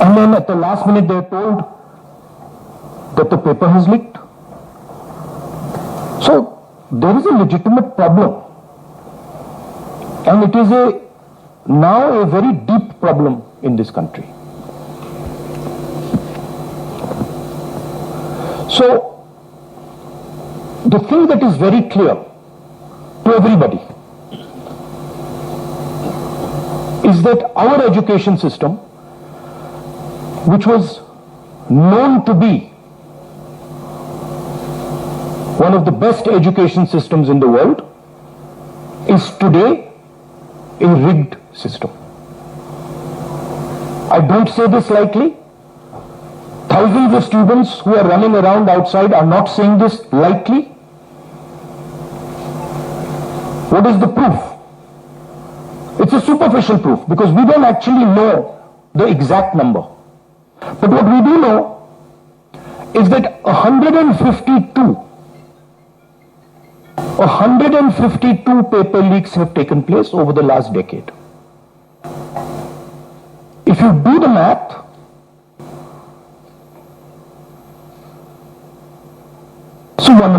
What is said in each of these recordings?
And then at the last minute they're told that the paper has leaked. So there is a legitimate problem, and it is now a very deep problem in this country. So the thing that is very clear to everybody is that our education system, which was known to be one of the best education systems in the world, is today a rigged system. I don't say this lightly. Thousands of students who are running around outside are not saying this lightly. What is the proof? It's a superficial proof because we don't actually know the exact number. But what we do know is that 152 paper leaks have taken place over the last decade. If you do the math, so one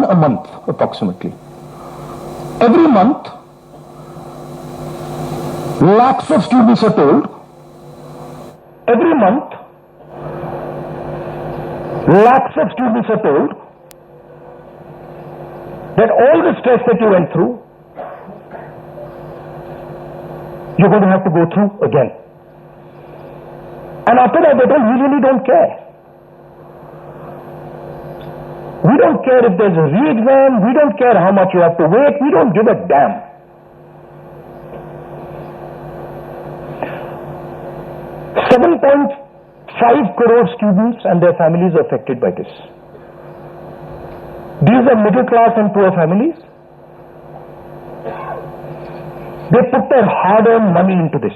a month approximately. Every month, lakhs of students are told, every month, lakhs of students are told that all the stress that you went through, you're going to have to go through again. And after that, they told, we really don't care. We don't care if there's a re-exam, we don't care how much you have to wait, we don't give a damn. $7.5 crore students and their families are affected by this. These are middle class and poor families. They put their hard-earned money into this.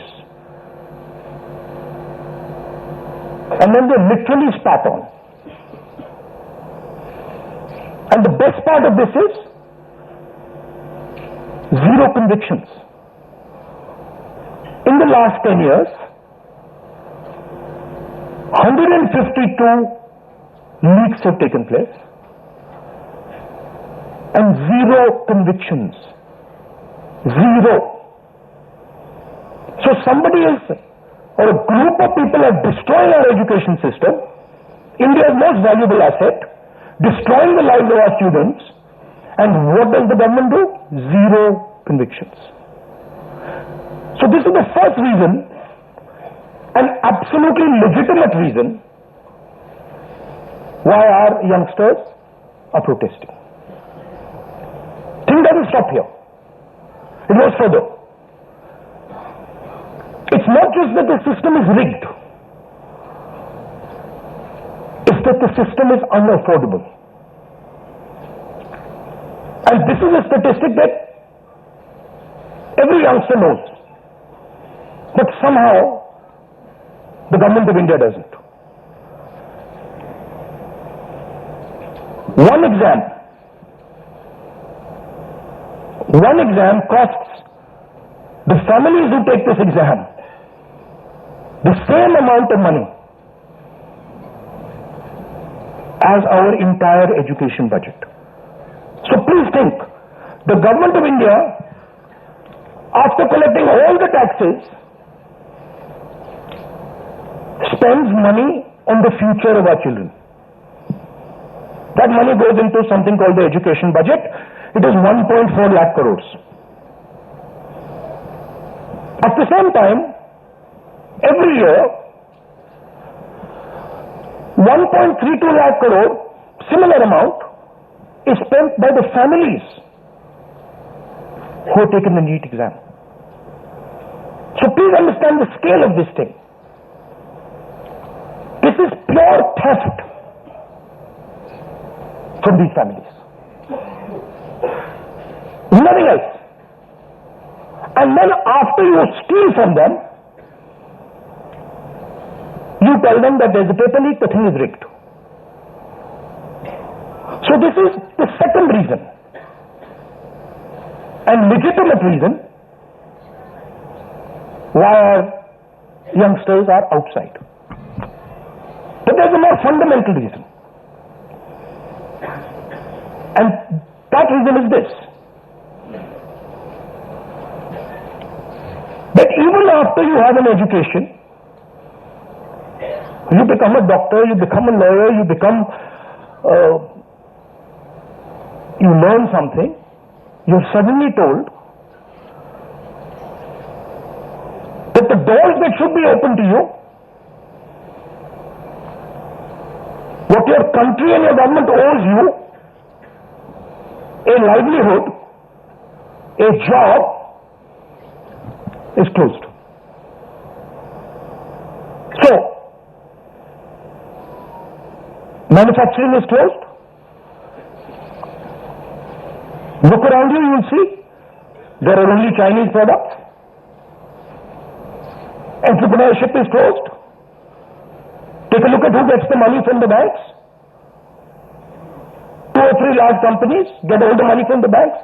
And then they literally spat on. And the best part of this is zero convictions. In the last 10 years, 152 leaks have taken place and zero convictions. Zero. So somebody is, or a group of people are destroying our education system, India's most valuable asset, destroying the lives of our students, and what does the government do? Zero convictions. So this is the first reason, an absolutely legitimate reason, why our youngsters are protesting. Thing doesn't stop here. It goes further. It's not just that the system is rigged. It's that the system is unaffordable. And this is a statistic that every youngster knows. But somehow, the government of India doesn't. One exam costs the families who take this exam the same amount of money as our entire education budget. So please think, the government of India, after collecting all the taxes, spends money on the future of our children. That money goes into something called the education budget. It is 1.4 lakh crores. At the same time, every year, 1.32 lakh crore, similar amount, is spent by the families who have taken the NEET exam. So please understand the scale of this thing. This is pure theft from these families. Nothing else. And then after you steal from them, you tell them that there's a paper leak, the thing is rigged. So this is the second reason, and legitimate reason, why our youngsters are outside. But there's a more fundamental reason. And that reason is this: that even after you have an education, you become a doctor, you become a lawyer, you learn something, you're suddenly told that the doors that should be open to you, what your country and your government owes you, a livelihood, a job, is closed. So, manufacturing is closed. Look around you, you will see there are only Chinese products. Entrepreneurship is closed. Take a look at who gets the money from the banks. 2 or 3 large companies get all the money from the banks.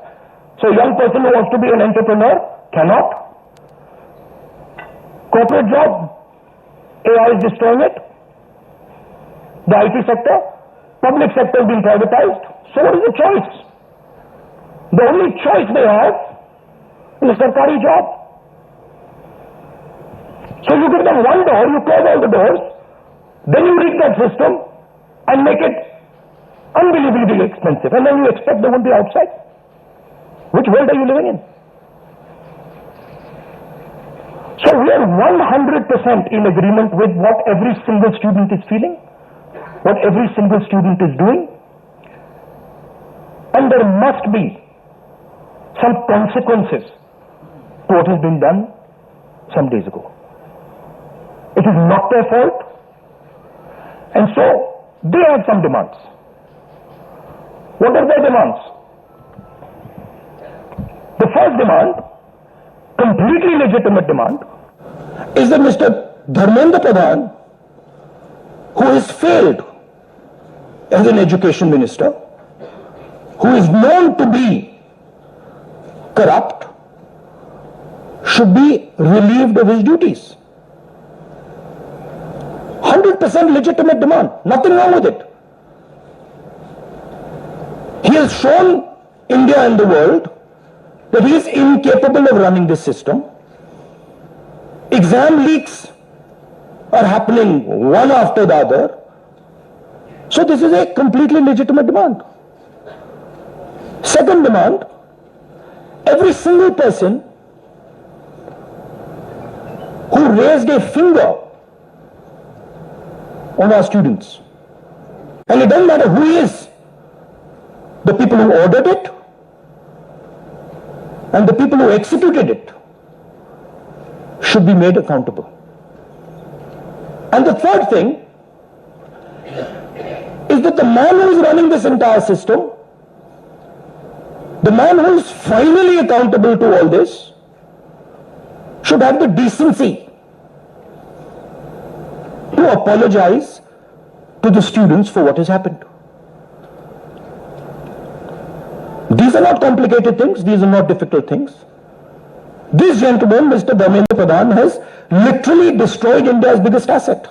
So a young person who wants to be an entrepreneur cannot. Corporate job, AI is destroying it. The IT sector, public sector is being privatized. So what is the choice? The only choice they have is a sarkari job. So you give them one door, you close all the doors, then you rig that system and make it unbelievably expensive, and then you expect they won't be outside. Which world are you living in? So we are 100% in agreement with what every single student is feeling, what every single student is doing, and there must be some consequences to what has been done some days ago. It is not their fault, and so they have some demands. What are their demands? The first demand, completely legitimate demand, is that Mr. Dharmendra Pradhan, who has failed as an education minister, who is known to be corrupt, should be relieved of his duties. 100% legitimate demand, nothing wrong with it. He has shown India and the world that he is incapable of running this system. Exam leaks are happening one after the other. So this is a completely legitimate demand. Second demand, every single person who raised a finger on our students, and it doesn't matter who he is, the people who ordered it and the people who executed it, should be made accountable. And the third thing is that the man who is running this entire system, the man who is finally accountable to all this, should have the decency to apologize to the students for what has happened. These are not complicated things, these are not difficult things. This gentleman, Mr. Dharmendra Pradhan, has literally destroyed India's biggest asset.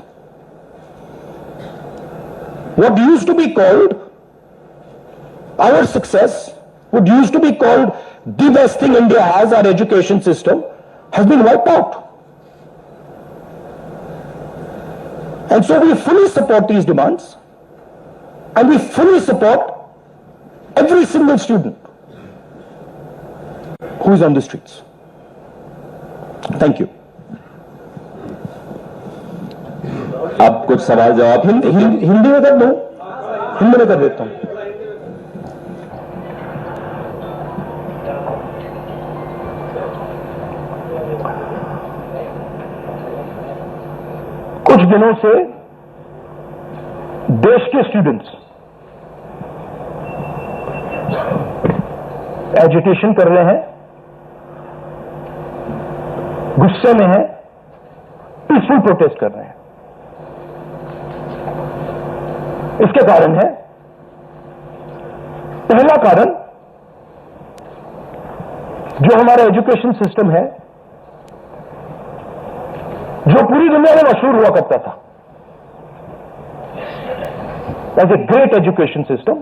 What used to be called our success, what used to be called the best thing India has, our education system, has been wiped out. And so we fully support these demands, and we fully support every single student who is on the streets. Thank you. आप कुछ सवाल जवाब हिंदी में कर दो, हिंदी में कर देता हूं। कुछ दिनों से देश के स्टूडेंट्स एजुटेशन कर रहे हैं, गुस्से में हैं, पीसफुल प्रोटेस्ट कर रहे हैं। इसके कारण है, पहला कारण, जो हमारा एजुकेशन सिस्टम है जो पूरी दुनिया में मशहूर हुआ करता था as a great education system,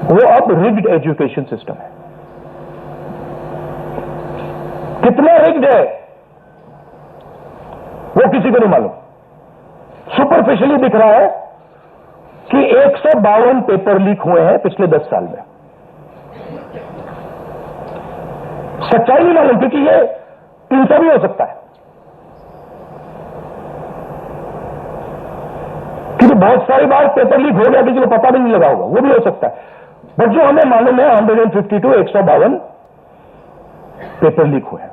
वो अब रिग्ड एजुकेशन सिस्टम है। कितना रिग्ड है वो किसी को नहीं मालूम। सुपरफिशियली दिख रहा है कि 152 पेपर लीक हुए हैं पिछले 10 साल में। सच्चाई नहीं मालूम, क्योंकि ये 300 भी हो सकता है, क्योंकि बहुत सारी बार पेपर लीक हो गया, किसी को पता भी नहीं लगा होगा, वो भी हो सकता है। बट जो हमें मालूम है 152 152 पेपर लीक हुए हैं।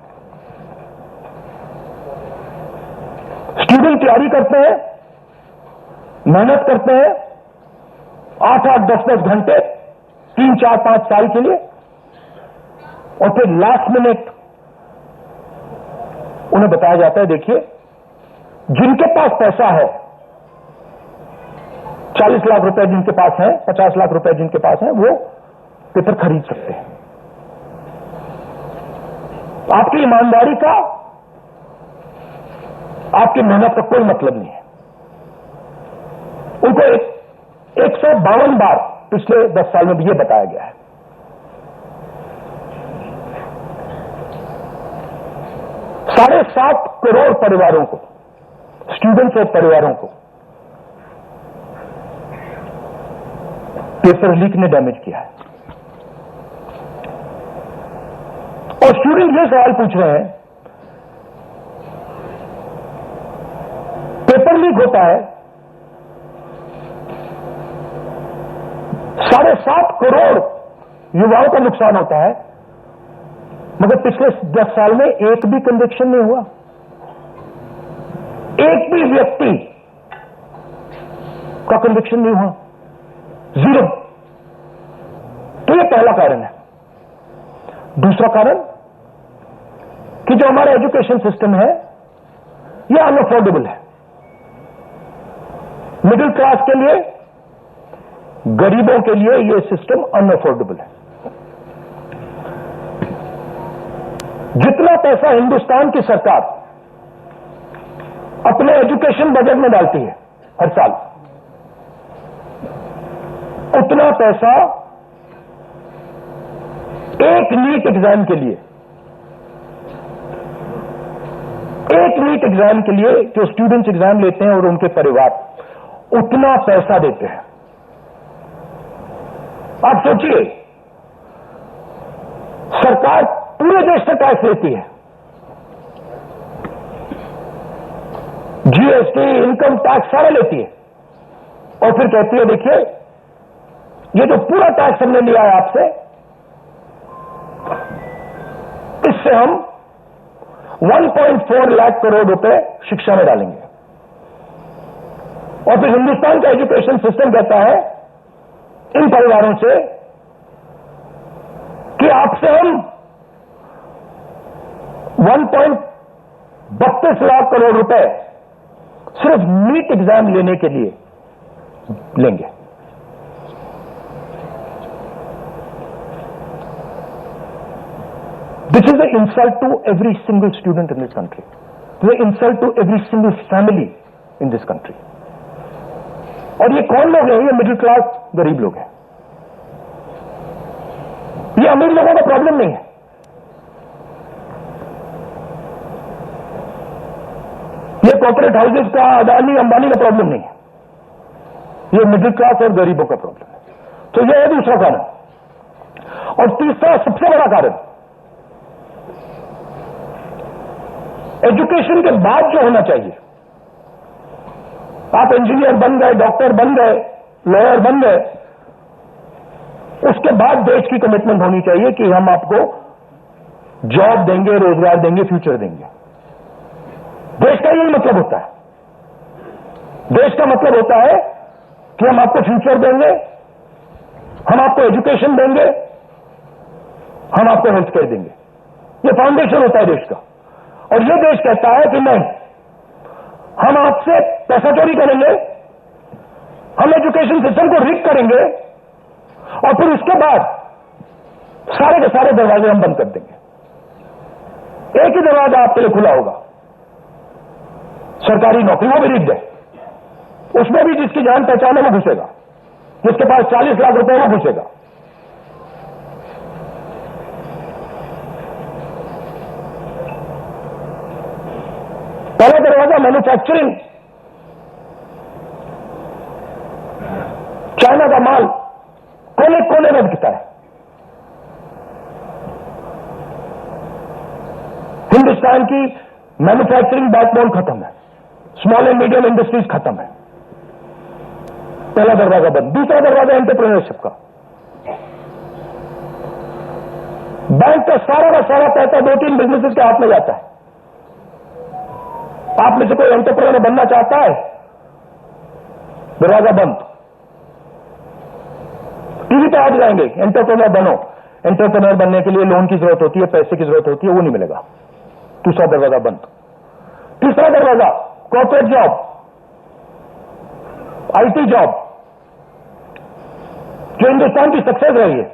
स्टूडेंट तैयारी करते हैं, मेहनत करते हैं 8-8 10-10 घंटे 3 4 5 साल के लिए, और फिर लास्ट मिनट उन्हें बताया जाता है देखिए जिनके पास पैसा है, 40 लाख रुपए जिनके पास है, 50 लाख रुपए जिनके पास है, वो पेपर खरीद सकते हैं। आपकी ईमानदारी का, आपकी मेहनत का कोई मतलब नहीं है। उनको 152 बार पिछले 10 साल में भी यह बताया गया है। साढ़े 7 करोड़ परिवारों को, स्टूडेंट्स और परिवारों को पेपर लीक ने डैमेज किया है। और स्टूडेंट ये सवाल पूछ रहे हैं, पेपर लीक होता है, 7.5 करोड़ युवाओं का नुकसान होता है, मगर पिछले 10 साल में एक भी कन्विक्शन नहीं हुआ, एक भी व्यक्ति का कन्विक्शन नहीं हुआ, 0। तो यह पहला कारण है। दूसरा कारण कि जो हमारा एजुकेशन सिस्टम है यह अनअफोर्डेबल है। मिडिल क्लास के लिए, गरीबों के लिए यह सिस्टम अनअफोर्डेबल है। जितना पैसा हिंदुस्तान की सरकार अपने एजुकेशन बजट में डालती है हर साल, उतना पैसा एक नीट एग्जाम के लिए, जो स्टूडेंट्स एग्जाम लेते हैं और उनके परिवार, उतना पैसा देते हैं। आप सोचिए, सरकार पूरे देश से टैक्स लेती है, जीएसटी, इनकम टैक्स सारा लेती है, और फिर कहती है देखिए ये जो पूरा टैक्स हमने लिया है आपसे, इससे हम 1.4 लाख करोड़ रुपए शिक्षा में डालेंगे। और फिर हिंदुस्तान का एजुकेशन सिस्टम कहता है इन परिवारों से कि आपसे हम 1.32 लाख करोड़ रुपए सिर्फ नीट एग्जाम लेने के लिए लेंगे। This is an insult to every single student in this country. This is an insult to every single family in this country. और ये कौन लोग हैं? ये मिडिल क्लास गरीब लोग हैं। ये अमीर लोगों का प्रॉब्लम नहीं है। ये कॉर्पोरेट हाउसेज का, अदानी अंबानी का प्रॉब्लम नहीं है। ये मिडिल क्लास और गरीबों का प्रॉब्लम है। तो ये है दूसरा कारण। और तीसरा सबसे बड़ा कारण, एजुकेशन के बाद जो होना चाहिए, आप इंजीनियर बन गए, डॉक्टर बन गए, लॉयर बन गए, उसके बाद देश की कमिटमेंट होनी चाहिए कि हम आपको जॉब देंगे, रोजगार देंगे, फ्यूचर देंगे। देश का यही मतलब होता है। देश का मतलब होता है कि हम आपको फ्यूचर देंगे, हम आपको एजुकेशन देंगे, हम आपको हेल्थ केयर देंगे। ये फाउंडेशन होता है देश का। और ये देश कहता है कि नहीं, हम आपसे पैसा चोरी करेंगे, हम एजुकेशन सिस्टम को रिग करेंगे, और फिर उसके बाद सारे के सारे दरवाजे हम बंद कर देंगे। एक ही दरवाजा आपके लिए खुला होगा, सरकारी नौकरी, वो भी रिग्ड है। उसमें भी जिसकी जान पहचान है वो घुसेगा, जिसके पास 40 लाख रुपए वो घुसेगा। पहला दरवाजा मैन्युफैक्चरिंग, चाइना का माल कोने कोने में बिकता है, हिंदुस्तान की मैन्युफैक्चरिंग बैकबोन खत्म है, स्मॉल एंड मीडियम इंडस्ट्रीज खत्म है। पहला दरवाजा बंद। दूसरा दरवाजा एंटरप्रेन्योरशिप का। बैंक का सारा पैसा 2-3 बिजनेसेस के हाथ में जाता है। आप में से कोई एंटरप्रेन्योर बनना चाहता है, दरवाजा बंद। टीवी पे आ जाएंगे, एंटरप्रेन्योर बनो। एंटरप्रेन्योर बनने के लिए लोन की जरूरत होती है, पैसे की जरूरत होती है, वो नहीं मिलेगा। दूसरा दरवाजा बंद। तीसरा दरवाजा कॉर्पोरेट जॉब, आईटी जॉब, जो हिंदुस्तान की सक्सेस रही है,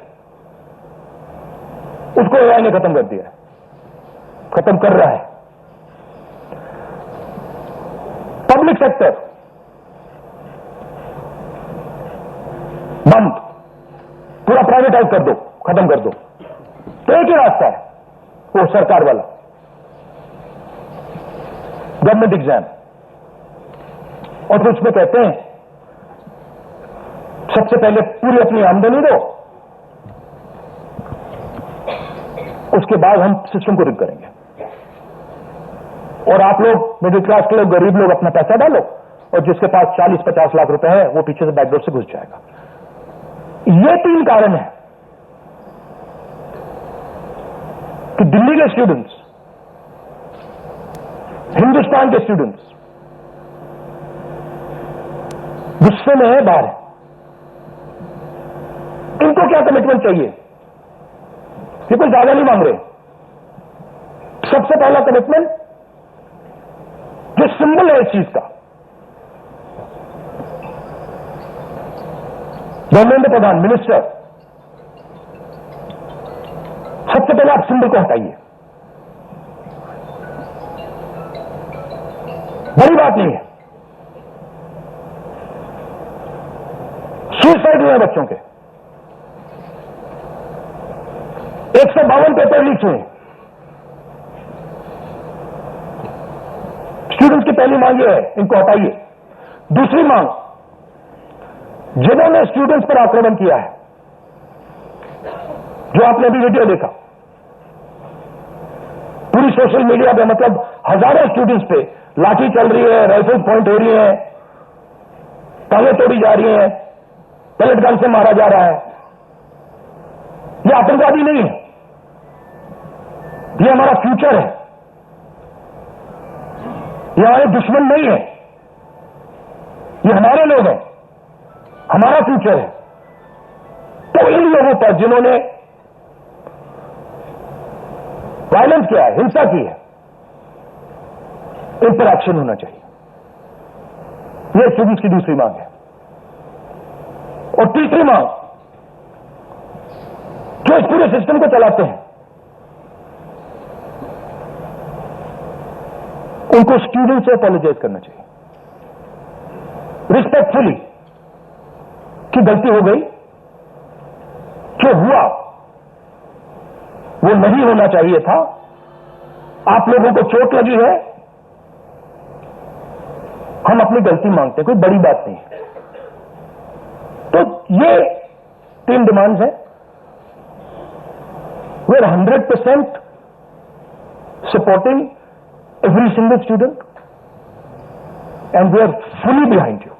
उसको एआई ने खत्म कर दिया, खत्म कर रहा है। पब्लिक सेक्टर बंद, पूरा प्राइवेटाइज कर दो, खत्म कर दो। तो एक ही रास्ता है, वो सरकार वाला, गवर्नमेंट एग्जाम। और तो उसमें कहते हैं सबसे पहले पूरी अपनी आमदनी दो, उसके बाद हम सिस्टम को रिग करेंगे। और आप लोग मिडिल क्लास के लोग, गरीब लोग अपना पैसा डालो, और जिसके पास 40-50 लाख रुपए है वो पीछे से बैकडोर से घुस जाएगा। ये 3 कारण है कि दिल्ली के स्टूडेंट्स, हिंदुस्तान के स्टूडेंट्स गुस्से में है, बाहर है। इनको क्या कमिटमेंट चाहिए? ये कोई ज्यादा नहीं मांग रहे। सबसे पहला कमिटमेंट जो सिंबल है इस चीज का, धर्मेंद्र प्रधान मिनिस्टर, सबसे पहले आप सिंबल को हटाइए। बड़ी बात नहीं है। सुसाइड हुए बच्चों के 152 पेपर लीक हुए। स्टूडेंट्स की पहली मांग यह है, इनको हटाइए। दूसरी मांग, जिन्होंने स्टूडेंट्स पर आक्रमण किया है, जो आपने भी वीडियो देखा, पूरी सोशल मीडिया पे, मतलब हजारों स्टूडेंट्स पे लाठी चल रही है, राइफल पॉइंट हो रही है, टांगें तोड़ी जा रही हैं, पेलेट गन से मारा जा रहा है। ये आतंकवादी नहीं है, ये हमारा फ्यूचर है, ये हमारे दुश्मन नहीं है, ये हमारे लोग हैं, हमारा फ्यूचर है। तो इन लोगों पर जिन्होंने वायलेंस किया है, हिंसा की है, इन पर एक्शन होना चाहिए। यह स्टूडेंट्स की दूसरी मांग है। और तीसरी मांग, जो इस पूरे सिस्टम को चलाते हैं, उनको स्टूडेंट से अपोलोजाइज करना चाहिए रिस्पेक्टफुली कि गलती हो गई, जो हुआ वो नहीं होना चाहिए था, आप लोगों को चोट लगी है, हम अपनी गलती मांगते हैं, कोई बड़ी बात नहीं है। तो ये 3 डिमांड्स हैं। We are 100% supporting every single student, and we are fully behind you,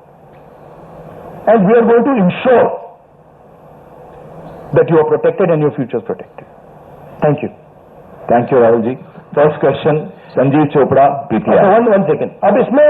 and we are going to ensure that you are protected and your future is protected. Thank you. Thank you Rahul ji. First question Sanjeev Chopra, PTI. one second. अब इसमें